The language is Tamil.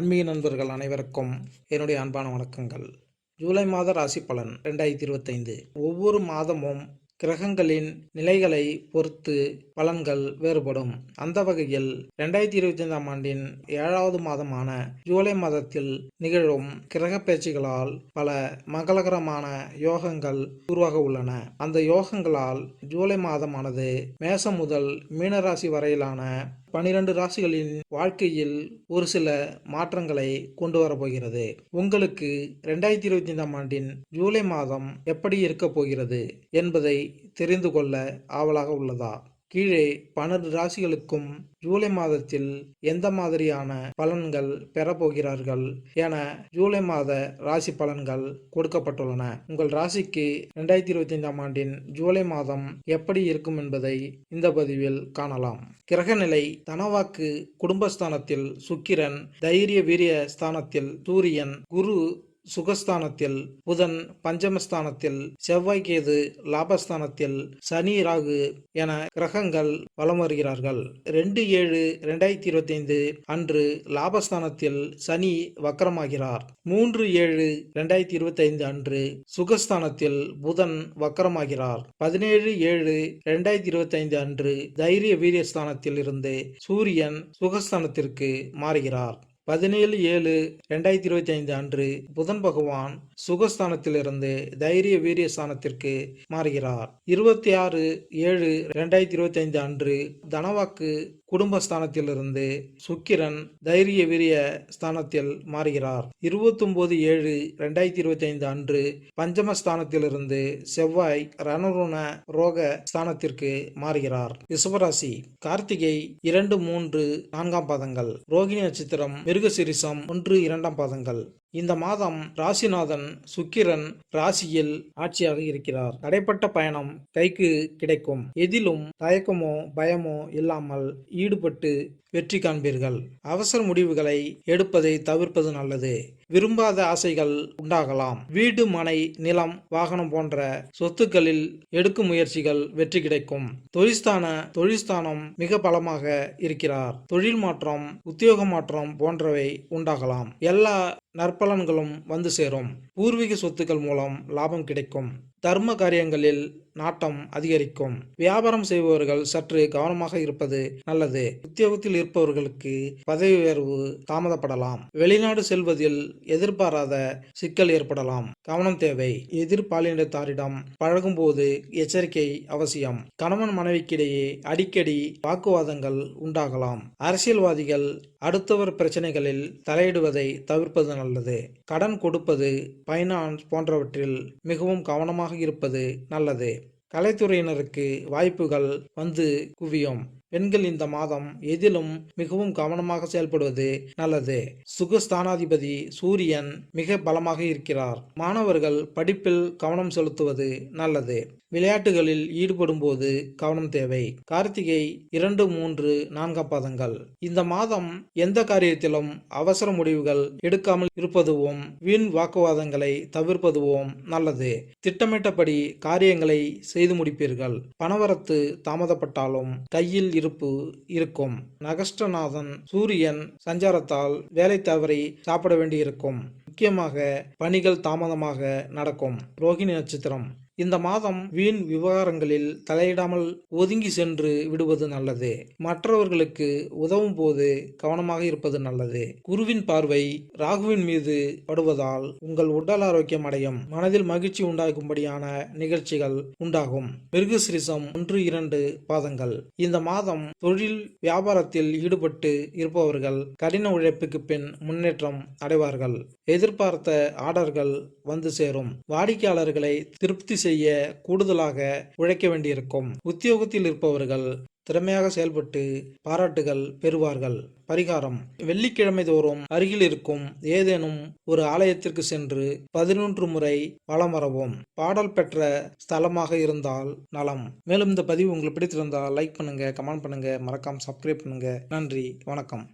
ஆன்மீக நண்பர்கள் அனைவருக்கும் என்னுடைய அன்பான வணக்கங்கள். ஜூலை மாத ராசி பலன் 2025. ஒவ்வொரு மாதமும் கிரகங்களின் நிலைகளை பொறுத்து பலன்கள் வேறுபடும். அந்த வகையில் 2025ஆம் ஆண்டின் 7வது மாதமான ஜூலை மாதத்தில் நிகழும் கிரக பயிற்சிகளால் பல மங்களகரமான யோகங்கள் உருவாக உள்ளன. அந்த யோகங்களால் ஜூலை மாதமானது மேசம் முதல் மீனராசி வரையிலான 12 ராசிகளின் வாழ்க்கையில் ஒரு சில மாற்றங்களை கொண்டு வரப்போகிறது. உங்களுக்கு 2025ஆம் ஆண்டின் ஜூலை மாதம் எப்படி இருக்க போகிறது என்பதை தெரிந்து கொள்ள ஆவலாக உள்ளதா? கீழே 12 ராசிகளுக்கும் ஜூலை மாதத்தில் எந்த மாதிரியான பலன்கள் பெறப்போகிறார்கள் என ஜூலை மாத ராசி பலன்கள் கொடுக்கப்பட்டுள்ளன. உங்கள் ராசிக்கு 2025ஆம் ஆண்டின் ஜூலை மாதம் எப்படி இருக்கும் என்பதை இந்த பதிவில் காணலாம். கிரகநிலை: தனவாக்கு குடும்பஸ்தானத்தில் சுக்கிரன், தைரிய வீரிய ஸ்தானத்தில் சூரியன், குரு சுகஸ்தானத்தில், புதன் பஞ்சமஸ்தானத்தில், செவ்வாய் கேது லாபஸ்தானத்தில், சனி ராகு என கிரகங்கள் வலம் வருகிறார்கள். 2/7/2025 அன்று லாபஸ்தானத்தில் சனி வக்கரமாகிறார். 3/7/2025 அன்று சுகஸ்தானத்தில் புதன் வக்கரமாகிறார். 17/7/2025 அன்று தைரிய வீரியஸ்தானத்தில் இருந்து சூரியன் சுகஸ்தானத்திற்கு மாறுகிறார். 17/7/2025 அன்று புதன் பகவான் சுகஸ்தானத்திலிருந்து தைரிய வீரிய ஸ்தானத்திற்கு மாறுகிறார். 26/7/2025 அன்று தனவாக்கு குடும்பஸ்தானத்திலிருந்து சுக்கிரன் தைரிய வீரிய ஸ்தானத்தில் மாறுகிறார். 29/7/2025 அன்று பஞ்சமஸ்தானத்திலிருந்து செவ்வாய் ரணருண ரோக ஸ்தானத்திற்கு மாறுகிறார். ரிஷபராசி: கார்த்திகை 2, 3, 4ஆம் பாதங்கள், ரோகிணி நட்சத்திரம், மிருகசீரிஷம் 1, 2ஆம் பாதங்கள். இந்த மாதம் ராசிநாதன் சுக்கிரன் ராசியில் ஆட்சியாக இருக்கிறார். தடைப்பட்ட பயணம் கைக்கு கிடைக்கும். எதிலும் தயக்கமோ பயமோ இல்லாமல் ஈடுபட்டு வெற்றி காண்பீர்கள். அவசர முடிவுகளை எடுப்பதை தவிர்ப்பது நல்லது. விரும்பாத ஆசைகள் உண்டாகலாம். வீடு, மனை, நிலம், வாகனம் போன்ற சொத்துக்களில் எடுக்கும் முயற்சிகள் வெற்றி கிடைக்கும். தொழில்ஸ்தானம் மிக பலமாக இருக்கிறார். தொழில் மாற்றம், உத்தியோக மாற்றம் போன்றவை உண்டாகலாம். எல்லா நற்பலன்களும் வந்து சேரும். பூர்வீக சொத்துக்கள் மூலம் லாபம் கிடைக்கும். தர்ம காரியங்களில் நாட்டம் அதிகரிக்கும். வியாபாரம் செய்பவர்கள் சற்று கவனமாக இருப்பது நல்லது. உத்தியோகத்தில் இருப்பவர்களுக்கு பதவி உயர்வு தாமதப்படலாம். வெளிநாடு செல்வதில் எதிர்பாராத சிக்கல் ஏற்படலாம். கவனம் தேவை. எதிர்பாலினத்தாரிடம் பழகும் போது எச்சரிக்கை அவசியம். கணவன் மனைவிக்கிடையே அடிக்கடி வாக்குவாதங்கள் உண்டாகலாம். அரசியல்வாதிகள் அடுத்தவர் பிரச்சனைகளில் தலையிடுவதை தவிர்ப்பது நல்லது. கடன் கொடுப்பது, பைனான்ஸ் போன்றவற்றில் மிகவும் கவனமாக இருப்பது நல்லது. கலைத்துறையினருக்கு வாய்ப்புகள் வந்து குவியும். பெண்கள் இந்த மாதம் எதிலும் மிகவும் கவனமாக செயல்படுவது நல்லது. சுகஸ்தானாதிபதி சூரியன் மிக பலமாக இருக்கிறார். மாணவர்கள் படிப்பில் கவனம் செலுத்துவது நல்லது. விளையாட்டுகளில் ஈடுபடும் போது கவனம் தேவை. கார்த்திகை 2, 3, 4ஆம் பாதங்கள். இந்த மாதம் எந்த காரியத்திலும் அவசர முடிவுகள் எடுக்காமல் இருப்பதுவும் வீண் வாக்குவாதங்களை தவிர்ப்பதுவும் நல்லது. திட்டமிட்டபடி காரியங்களை செய்து முடிப்பீர்கள். பணவரத்து தாமதப்பட்டாலும் கையில் இருப்பு இருக்கும். நகஸ்டநாதன் சூரியன் சஞ்சாரத்தால் வேலை தவறி சாப்பிட வேண்டியிருக்கும். முக்கியமாக பணிகள் தாமதமாக நடக்கும். ரோகிணி நட்சத்திரம். இந்த மாதம் வீண் விவகாரங்களில் தலையிடாமல் ஒதுங்கி சென்று விடுவது நல்லது. மற்றவர்களுக்கு உதவும் போது கவனமாக இருப்பது நல்லது. குருவின் பார்வை ராகுவின் மீது படுவதால் உங்கள் உடல் ஆரோக்கியம் அடையும். மனதில் மகிழ்ச்சி உண்டாகும்படியான நிகழ்ச்சிகள் உண்டாகும். மிருகசீரிஷம் 1, 2 பாதங்கள். இந்த மாதம் தொழில் வியாபாரத்தில் ஈடுபட்டு இருப்பவர்கள் கடின உழைப்புக்கு பின் முன்னேற்றம் அடைவார்கள். எதிர்பார்த்த ஆர்டர்கள் வந்து சேரும். வாடிக்கையாளர்களை திருப்தி செய்ய கூடுதலாக உழைக்க வேண்டியிருக்கும். உத்தியோகத்தில் இருப்பவர்கள் திறமையாக செயல்பட்டு பாராட்டுகள் பெறுவார்கள். பரிகாரம்: வெள்ளிக்கிழமை தோறும் அருகில் இருக்கும் ஏதேனும் ஒரு ஆலயத்திற்கு சென்று 11 முறை வலம் வரவும். பாடல் பெற்ற ஸ்தலமாக இருந்தால் நலம். மேலும் இந்த பதிவு உங்களுக்கு பிடித்திருந்தால் லைக் பண்ணுங்க, கமெண்ட் பண்ணுங்க, மறக்காம சப்ஸ்கிரைப் பண்ணுங்க. நன்றி, வணக்கம்.